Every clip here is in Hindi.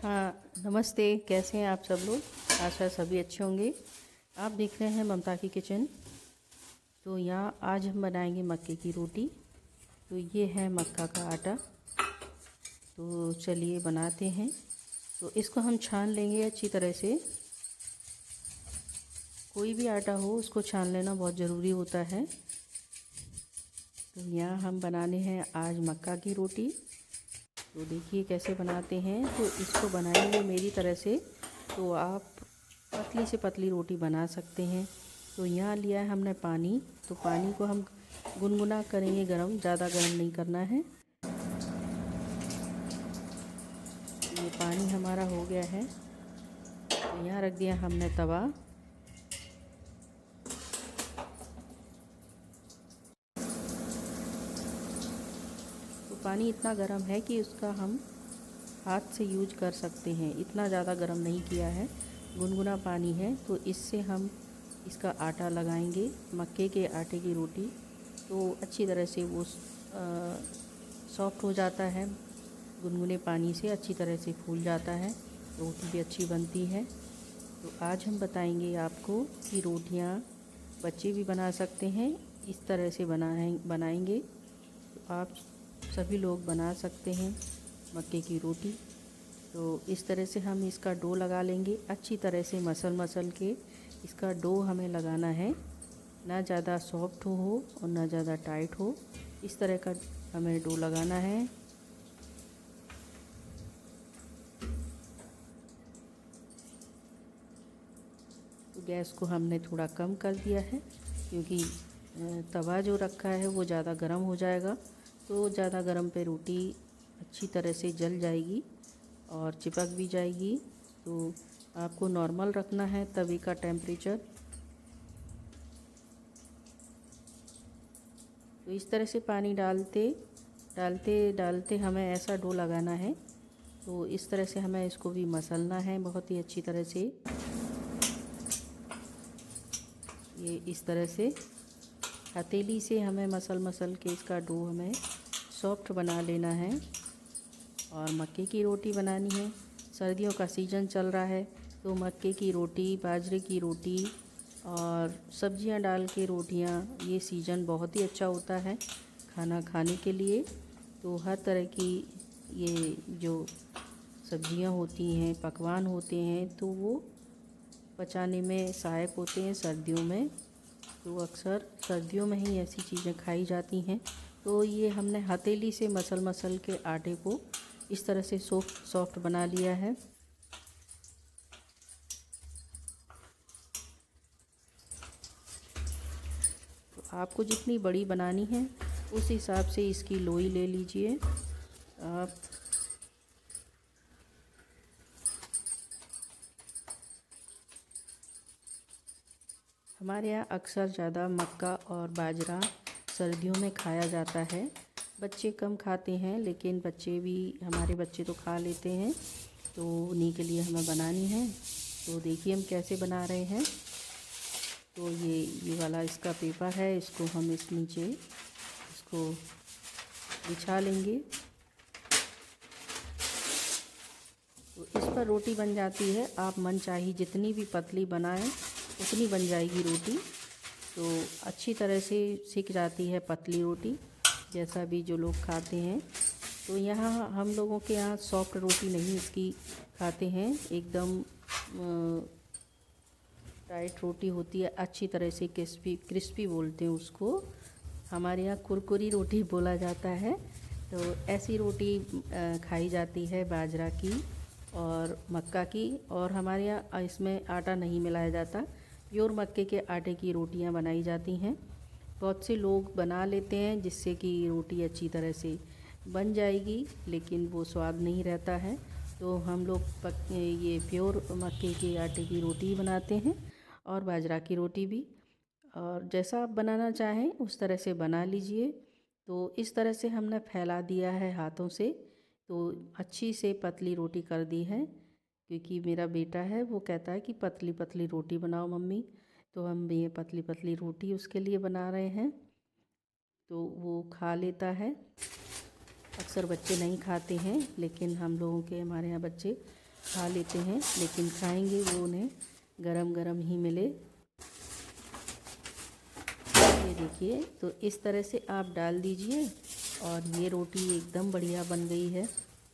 हाँ, नमस्ते। कैसे हैं आप सब लोग? आशा सभी अच्छे होंगे। आप देख रहे हैं ममता की किचन। तो यहाँ आज हम बनाएंगे मक्के की रोटी। तो ये है मक्का का आटा। तो चलिए बनाते हैं। तो इसको हम छान लेंगे अच्छी तरह से। कोई भी आटा हो उसको छान लेना बहुत ज़रूरी होता है। तो यहाँ हम बनाने हैं आज मक्का की रोटी। तो देखिए कैसे बनाते हैं। तो इसको बनाएंगे मेरी तरह से। तो आप पतली से पतली रोटी बना सकते हैं। तो यहाँ लिया है हमने पानी। तो पानी को हम गुनगुना करेंगे गरम, ज़्यादा गरम नहीं करना है। ये पानी हमारा हो गया है। तो यहाँ रख दिया हमने तवा। तो पानी इतना गर्म है कि उसका हम हाथ से यूज कर सकते हैं। इतना ज़्यादा गर्म नहीं किया है, गुनगुना पानी है। तो इससे हम इसका आटा लगाएंगे, मक्के के आटे की रोटी। तो अच्छी तरह से वो सॉफ्ट हो जाता है। गुनगुने पानी से अच्छी तरह से फूल जाता है, रोटी भी अच्छी बनती है। तो आज हम बताएंगे आपको कि रोटियां बच्चे भी बना सकते हैं। इस तरह से बनाएंगे तो आप सभी लोग बना सकते हैं मक्के की रोटी। तो इस तरह से हम इसका डो लगा लेंगे। अच्छी तरह से मसल के इसका डो हमें लगाना है। ना ज़्यादा सॉफ्ट हो और ना ज़्यादा टाइट हो, इस तरह का हमें डो लगाना है। तो गैस को हमने थोड़ा कम कर दिया है, क्योंकि तवा जो रखा है वो ज़्यादा गर्म हो जाएगा। तो ज़्यादा गर्म पे रोटी अच्छी तरह से जल जाएगी और चिपक भी जाएगी। तो आपको नॉर्मल रखना है तवे का टेम्परेचर। तो इस तरह से पानी डालते डालते हमें ऐसा डो लगाना है। तो इस तरह से हमें इसको भी मसलना है बहुत ही अच्छी तरह से। ये इस तरह से हथेली से हमें मसल के इसका डो हमें सॉफ्ट बना लेना है। और मक्के की रोटी बनानी है। सर्दियों का सीज़न चल रहा है, तो मक्के की रोटी, बाजरे की रोटी और सब्जियां डाल के रोटियां, ये सीज़न बहुत ही अच्छा होता है खाना खाने के लिए। तो हर तरह की ये जो सब्जियां होती हैं, पकवान होते हैं, तो वो पचाने में सहायक होते हैं सर्दियों में। तो अक्सर सर्दियों में ही ऐसी चीज़ें खाई जाती हैं। तो ये हमने हथेली से मसल के आटे को इस तरह से सॉफ्ट बना लिया है। तो आपको जितनी बड़ी बनानी है उस हिसाब से इसकी लोई ले लीजिए आप। हमारे यहाँ अक्सर ज़्यादा मक्का और बाजरा सर्दियों में खाया जाता है। बच्चे कम खाते हैं, लेकिन हमारे बच्चे तो खा लेते हैं। तो उन्हीं के लिए हमें बनानी है। तो देखिए हम कैसे बना रहे हैं। तो ये वाला इसका पेपर है, इसको हम इस नीचे इसको बिछा लेंगे। तो इस पर रोटी बन जाती है। आप मनचाही जितनी भी पतली बनाएं उतनी बन जाएगी रोटी। तो अच्छी तरह से सिक जाती है पतली रोटी, जैसा भी जो लोग खाते हैं। तो यहाँ हम लोगों के यहाँ सॉफ्ट रोटी नहीं इसकी खाते हैं, एकदम टाइट रोटी होती है, अच्छी तरह से क्रिस्पी बोलते हैं उसको। हमारे यहाँ कुरकुरी रोटी बोला जाता है। तो ऐसी रोटी खाई जाती है बाजरा की और मक्का की। और हमारे यहाँ इसमें आटा नहीं मिलाया जाता, प्योर मक्के के आटे की रोटियां बनाई जाती हैं। बहुत से लोग बना लेते हैं जिससे कि रोटी अच्छी तरह से बन जाएगी, लेकिन वो स्वाद नहीं रहता है। तो हम लोग ये प्योर मक्के के आटे की रोटी ही बनाते हैं और बाजरा की रोटी भी। और जैसा आप बनाना चाहें उस तरह से बना लीजिए। तो इस तरह से हमने फैला दिया है हाथों से। तो अच्छी से पतली रोटी कर दी है, क्योंकि मेरा बेटा है वो कहता है कि पतली पतली रोटी बनाओ मम्मी। तो हम ये पतली पतली रोटी उसके लिए बना रहे हैं। तो वो खा लेता है। अक्सर बच्चे नहीं खाते हैं, लेकिन हमारे यहाँ बच्चे खा लेते हैं, लेकिन खाएंगे वो उन्हें गरम गरम ही मिले। ये देखिए, तो इस तरह से आप डाल दीजिए और ये रोटी एकदम बढ़िया बन गई है।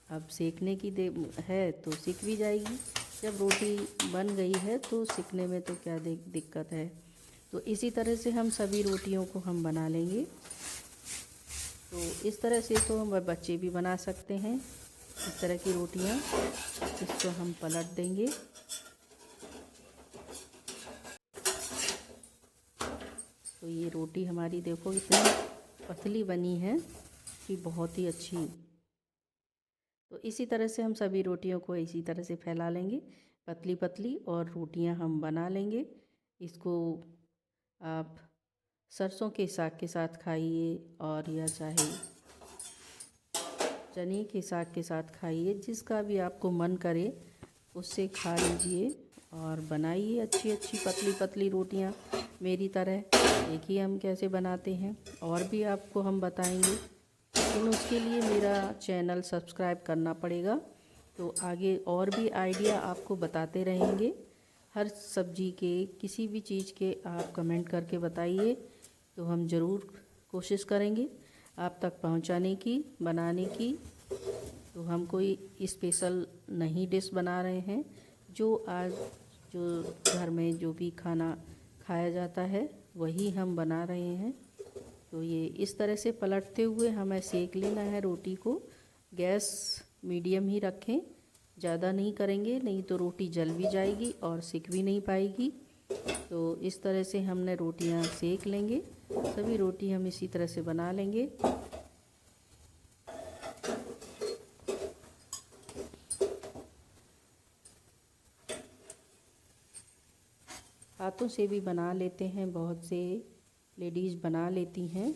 अब सेकने की दे है तो सिक भी जाएगी। जब रोटी बन गई है तो सिकने में तो क्या दिक्कत है। तो इसी तरह से हम सभी रोटियों को हम बना लेंगे। तो इस तरह से तो हम बच्चे भी बना सकते हैं, इस तरह की रोटियां। इसको हम पलट देंगे। तो ये रोटी हमारी देखो इतनी पतली बनी है कि बहुत ही अच्छी। तो इसी तरह से हम सभी रोटियों को इसी तरह से फैला लेंगे, पतली पतली, और रोटियां हम बना लेंगे। इसको आप सरसों के साग के साथ खाइए, और या चाहे चने के साग के साथ खाइए, जिसका भी आपको मन करे उससे खा लीजिए। और बनाइए अच्छी अच्छी पतली पतली रोटियां मेरी तरह। देखिए हम कैसे बनाते हैं, और भी आपको हम बताएंगे, लेकिन उसके लिए मेरा चैनल सब्सक्राइब करना पड़ेगा। तो आगे और भी आइडिया आपको बताते रहेंगे। हर सब्जी के, किसी भी चीज़ के आप कमेंट करके बताइए, तो हम ज़रूर कोशिश करेंगे आप तक पहुंचाने की, बनाने की। तो हम कोई स्पेशल नहीं डिश बना रहे हैं, जो आज जो घर में जो भी खाना खाया जाता है वही हम बना रहे हैं। तो ये इस तरह से पलटते हुए हमें सेक लेना है रोटी को। गैस मीडियम ही रखें, ज़्यादा नहीं करेंगे, नहीं तो रोटी जल भी जाएगी और सिक भी नहीं पाएगी। तो इस तरह से हमने रोटियां सेक लेंगे। सभी रोटी हम इसी तरह से बना लेंगे। हाथों से भी बना लेते हैं, बहुत से लेडीज़ बना लेती हैं।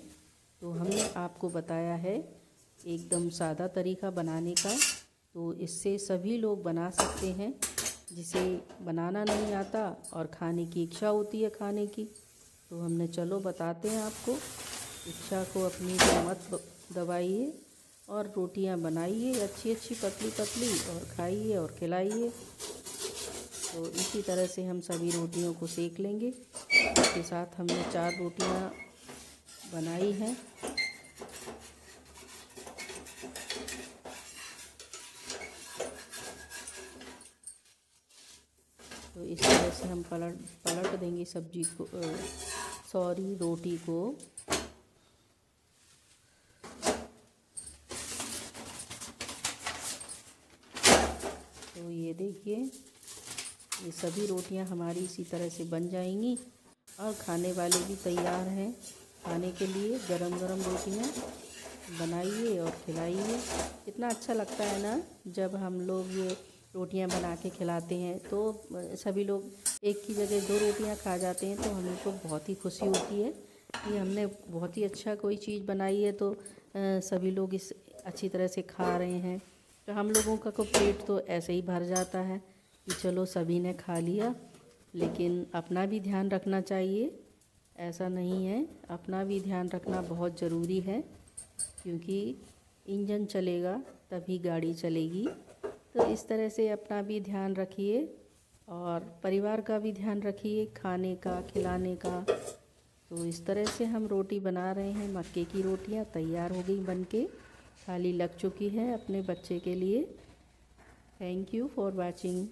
तो हमने आपको बताया है एकदम सादा तरीका बनाने का। तो इससे सभी लोग बना सकते हैं, जिसे बनाना नहीं आता और खाने की इच्छा होती है खाने की। तो हमने चलो बताते हैं आपको, इच्छा को अपनी मत दबाइए और रोटियां बनाइए अच्छी अच्छी पतली पतली, और खाइए और खिलाइए। तो इसी तरह से हम सभी रोटियों को सेक लेंगे। इसके साथ हमने 4 रोटियां बनाई हैं। तो इस तरह से हम पलट देंगे सब्जी को, रोटी को। तो ये देखिए, ये सभी रोटियां हमारी इसी तरह से बन जाएंगी, और खाने वाले भी तैयार हैं खाने के लिए। गरम गरम रोटियां बनाइए और खिलाइए। कितना अच्छा लगता है ना जब हम लोग ये रोटियां बना के खिलाते हैं। तो सभी लोग एक की जगह 2 रोटियां खा जाते हैं, तो हमको बहुत ही खुशी होती है कि हमने बहुत ही अच्छा कोई चीज़ बनाई है। तो सभी लोग इस अच्छी तरह से खा रहे हैं। तो हम लोगों का को पेट तो ऐसे ही भर जाता है कि चलो सभी ने खा लिया, लेकिन अपना भी ध्यान रखना चाहिए। ऐसा नहीं है, अपना भी ध्यान रखना बहुत ज़रूरी है, क्योंकि इंजन चलेगा तभी गाड़ी चलेगी। तो इस तरह से अपना भी ध्यान रखिए और परिवार का भी ध्यान रखिए, खाने का, खिलाने का। तो इस तरह से हम रोटी बना रहे हैं। मक्के की रोटियां तैयार हो गई बनके, थाली लग चुकी है अपने बच्चे के लिए। Thank you for watching.